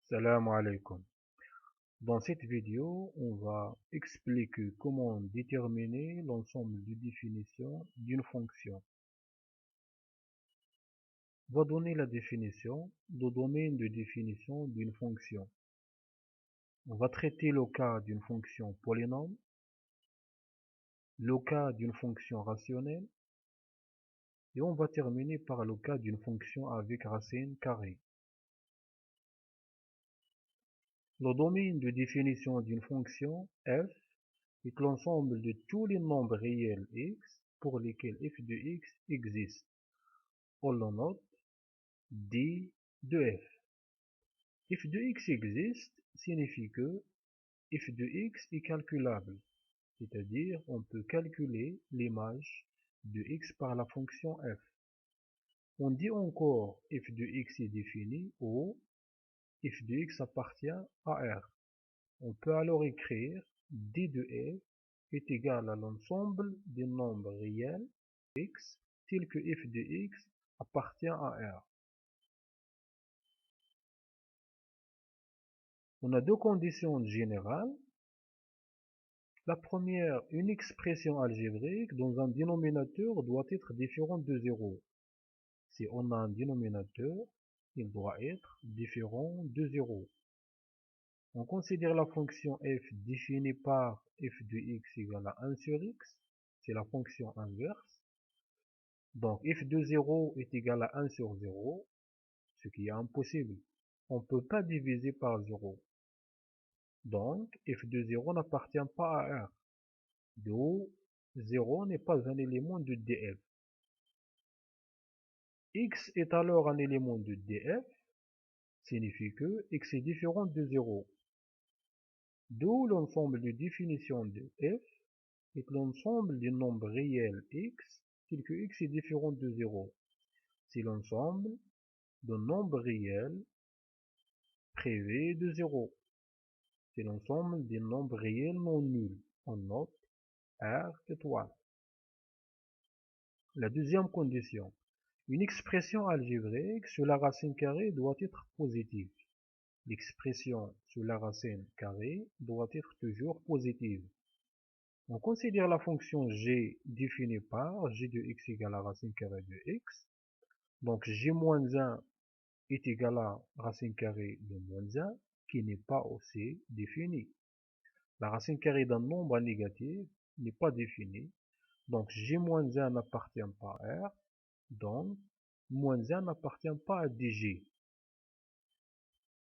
Salam alaikum. Dans cette vidéo, on va expliquer comment déterminer l'ensemble de définitions d'une fonction. On va donner la définition du domaine de définition d'une fonction. On va traiter le cas d'une fonction polynôme, le cas d'une fonction rationnelle, et on va terminer par le cas d'une fonction avec racine carrée. Le domaine de définition d'une fonction f est l'ensemble de tous les nombres réels x pour lesquels f de x existe. On le note d de f. F de x existe signifie que f de x est calculable, c'est-à-dire on peut calculer l'image de x par la fonction f. On dit encore f de x est défini ou f de x appartient à R. On peut alors écrire d de f est égal à l'ensemble des nombres réels x tels que f de x appartient à R. On a deux conditions générales. La première, une expression algébrique dans un dénominateur doit être différente de 0. Si on a un dénominateur, il doit être différent de 0. On considère la fonction f définie par f de x égale à 1 sur x, c'est la fonction inverse. Donc f de 0 est égal à 1 sur 0, ce qui est impossible. On ne peut pas diviser par 0. Donc f de 0 n'appartient pas à R. D'où 0 n'est pas un élément de df. X est alors un élément de df, signifie que x est différent de 0. D'où l'ensemble de définition de f est l'ensemble des nombres réels x tels que x est différent de 0. C'est l'ensemble de nombres réels privés de 0. C'est l'ensemble des nombres réels non nuls. On note R étoile. La deuxième condition. Une expression algébrique sur la racine carrée doit être positive. L'expression sur la racine carrée doit être toujours positive. On considère la fonction g définie par g de x égale à racine carrée de x. Donc g-1 est égal à racine carrée de moins 1 qui n'est pas aussi définie. La racine carrée d'un nombre négatif n'est pas définie. Donc g-1 n'appartient pas à R. Donc moins 1 n'appartient pas à dg.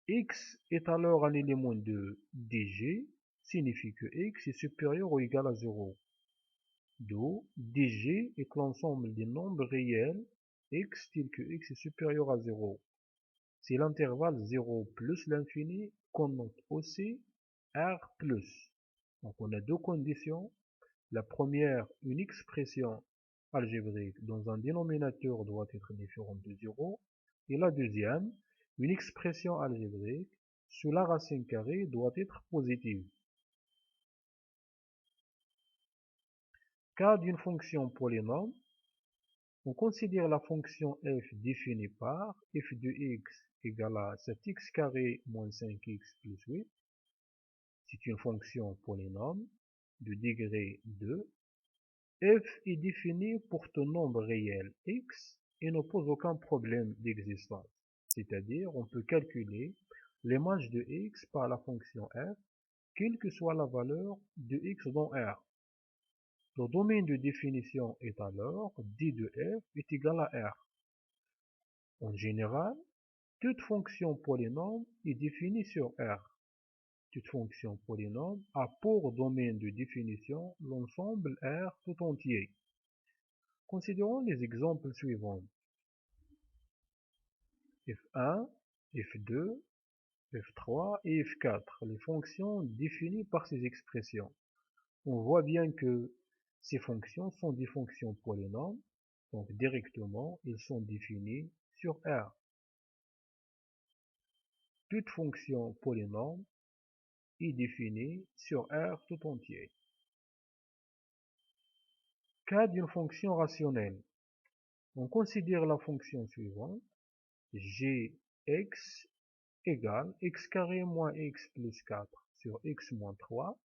X est alors un élément de dg, signifie que x est supérieur ou égal à 0. D'où dg est l'ensemble des nombres réels x tel que x est supérieur à 0. C'est l'intervalle 0 plus l'infini qu'on note aussi R plus. Donc on a deux conditions. La première, une expression algébrique dans un dénominateur doit être différente de 0. Et la deuxième, une expression algébrique sur la racine carrée doit être positive. Cas d'une fonction polynôme, on considère la fonction f définie par f de x égale à 7x carré moins 5x plus 8. C'est une fonction polynôme de degré 2. F est définie pour tout nombre réel x et ne pose aucun problème d'existence. C'est-à-dire, on peut calculer l'image de x par la fonction f, quelle que soit la valeur de x dans R. Le domaine de définition est alors d de f est égal à R. En général, toute fonction polynôme est définie sur R. Toute fonction polynôme a pour domaine de définition l'ensemble R tout entier. Considérons les exemples suivants. f1, f2, f3 et f4, les fonctions définies par ces expressions. On voit bien que ces fonctions sont des fonctions polynômes, donc directement, ils sont définis sur R. Toute fonction polynôme est définie sur R tout entier. Cas d'une fonction rationnelle. On considère la fonction suivante, gx égale x carré moins x plus 4 sur x moins 3.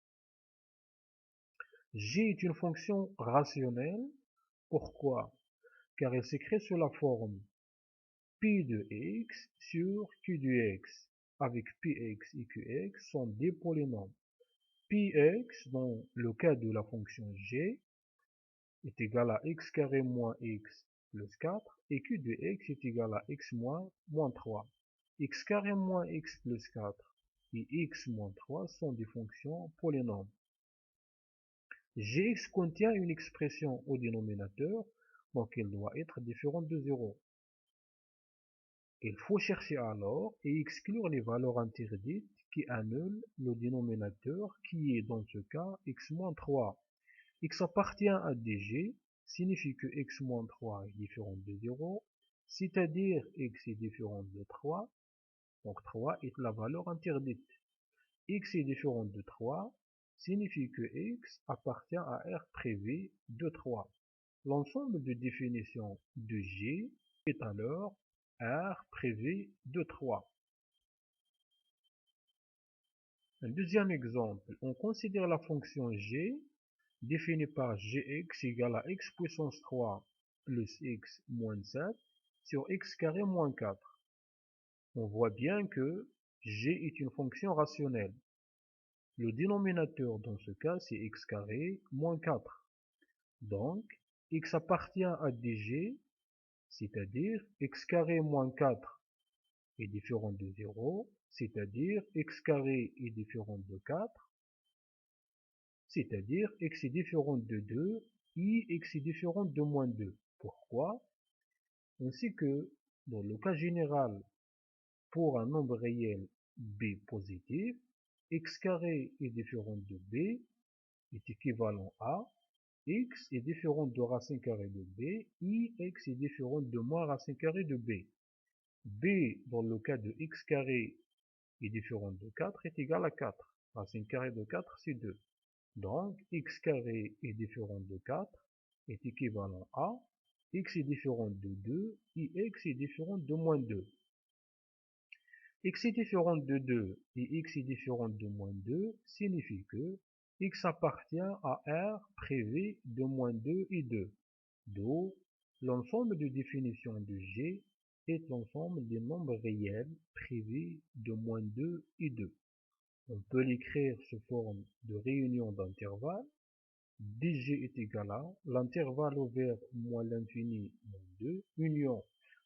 G est une fonction rationnelle. Pourquoi? Car elle s'écrit sous la forme P de x sur Q de x, avec Px et Qx sont des polynômes. Px, dans le cas de la fonction g, est égal à x carré moins x plus 4, et Q de x est égal à x moins 3. X carré moins x plus 4 et x moins 3 sont des fonctions polynômes. Gx contient une expression au dénominateur, donc elle doit être différente de 0. Il faut chercher alors et exclure les valeurs interdites qui annulent le dénominateur qui est dans ce cas x moins 3. X appartient à dg signifie que x moins 3 est différent de 0, c'est-à-dire x est différent de 3, donc 3 est la valeur interdite. X est différent de 3 signifie que x appartient à R privé de 3. L'ensemble de définitions de G est alors R privé de 3. Un deuxième exemple, on considère la fonction G définie par Gx égale à x puissance 3 plus x moins 7 sur x carré moins 4. On voit bien que G est une fonction rationnelle. Le dénominateur dans ce cas c'est x carré moins 4. Donc, x appartient à dg, c'est-à-dire x carré moins 4 est différent de 0, c'est-à-dire x carré est différent de 4, c'est-à-dire x est différent de 2 et x est différent de moins 2. Pourquoi? Ainsi que, dans le cas général, pour un nombre réel b positif, x carré est différent de b est équivalent à x est différent de racine carrée de b, et x est différent de moins racine carrée de b. B, dans le cas de x carré est différent de 4, est égal à 4. Racine carrée de 4, c'est 2. Donc, x carré est différent de 4 est équivalent à x est différent de 2 et x est différent de moins 2. X est différent de 2 et x est différent de moins 2 signifie que x appartient à R privé de moins 2 et 2. D'où l'ensemble de définitions de G est l'ensemble des nombres réels privés de moins 2 et 2. On peut l'écrire sous forme de réunion d'intervalles. dg est égal à l'intervalle ouvert moins l'infini moins 2, union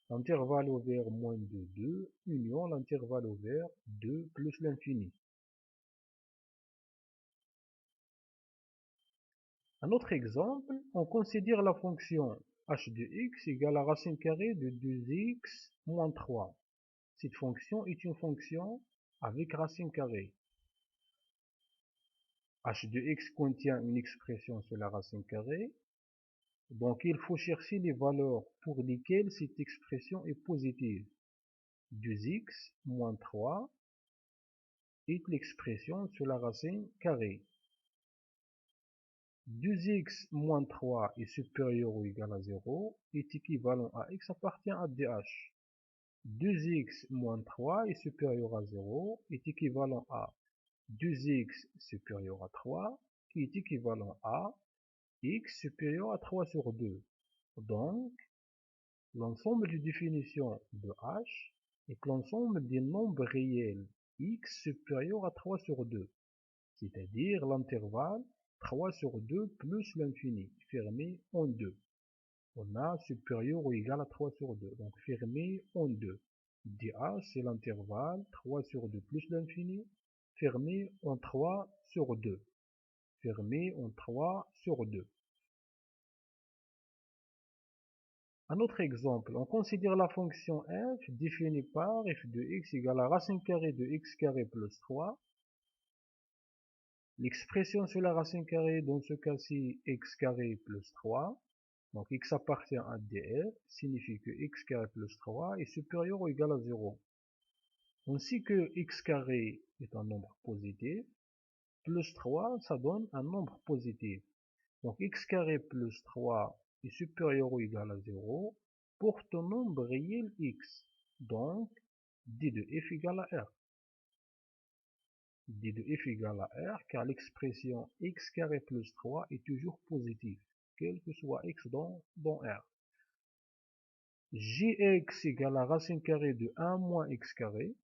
l'intervalle ouvert moins 2, 2, union l'intervalle ouvert 2 plus l'infini. Un autre exemple, on considère la fonction h de x égale à racine carrée de 2x moins 3. Cette fonction est une fonction avec racine carrée. H de x contient une expression sur la racine carrée, donc il faut chercher les valeurs pour lesquelles cette expression est positive. 2x moins 3 est l'expression sur la racine carrée. 2x moins 3 est supérieur ou égal à 0 est équivalent à x appartient à dh. 2x moins 3 est supérieur à 0 est équivalent à 2x supérieur à 3 qui est équivalent à x supérieur à 3 sur 2. Donc, l'ensemble des définitions de h est l'ensemble des nombres réels x supérieur à 3 sur 2, c'est-à-dire l'intervalle 3 sur 2 plus l'infini, fermé en 2. On a supérieur ou égal à 3 sur 2, donc fermé en 2. dh, c'est l'intervalle 3 sur 2 plus l'infini, fermé en 3 sur 2. Fermé en 3 sur 2. Un autre exemple, on considère la fonction f définie par f de x égale à racine carrée de x carré plus 3. L'expression sur la racine carrée, dans ce cas-ci, x carré plus 3. Donc x appartient à df, signifie que x carré plus 3 est supérieur ou égal à 0. Ainsi que x carré est un nombre positif, plus 3, ça donne un nombre positif. Donc x carré plus 3 est supérieur ou égal à 0 pour un nombre réel x. Donc, d de f égale à r. d de f égale à r, car l'expression x carré plus 3 est toujours positive, quel que soit x dans R. Jx égale à racine carrée de 1 moins x carré.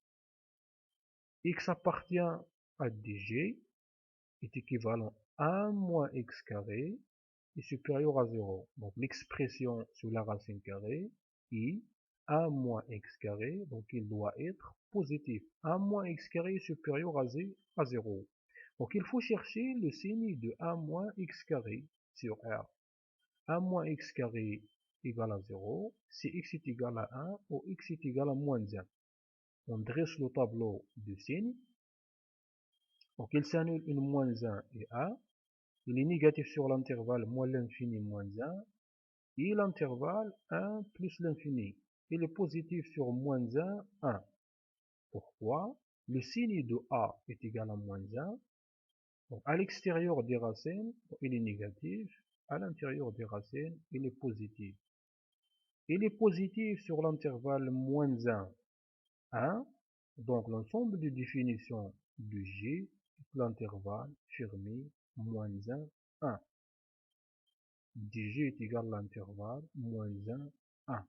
X appartient à dg est équivalent à 1 moins x carré est supérieur à 0. Donc l'expression sur la racine carrée est 1 moins x carré, donc il doit être positif. 1 moins x carré est supérieur à 0. Donc il faut chercher le signe de 1 moins x carré sur R. 1 moins x carré égale à 0, si x est égal à 1 ou x est égal à moins 1. On dresse le tableau de signes. Donc il s'annule une moins 1 et 1. Il est négatif sur l'intervalle moins l'infini moins 1. Et l'intervalle 1 plus l'infini. Il est positif sur moins 1, 1. Pourquoi? Le signe de A est égal à moins 1. Donc à l'extérieur des racines, il est négatif. À l'intérieur des racines, il est positif. Il est positif sur l'intervalle moins 1, 1. Donc l'ensemble des définitions de G est l'intervalle fermé moins 1, 1. dg est égal à l'intervalle moins 1, 1.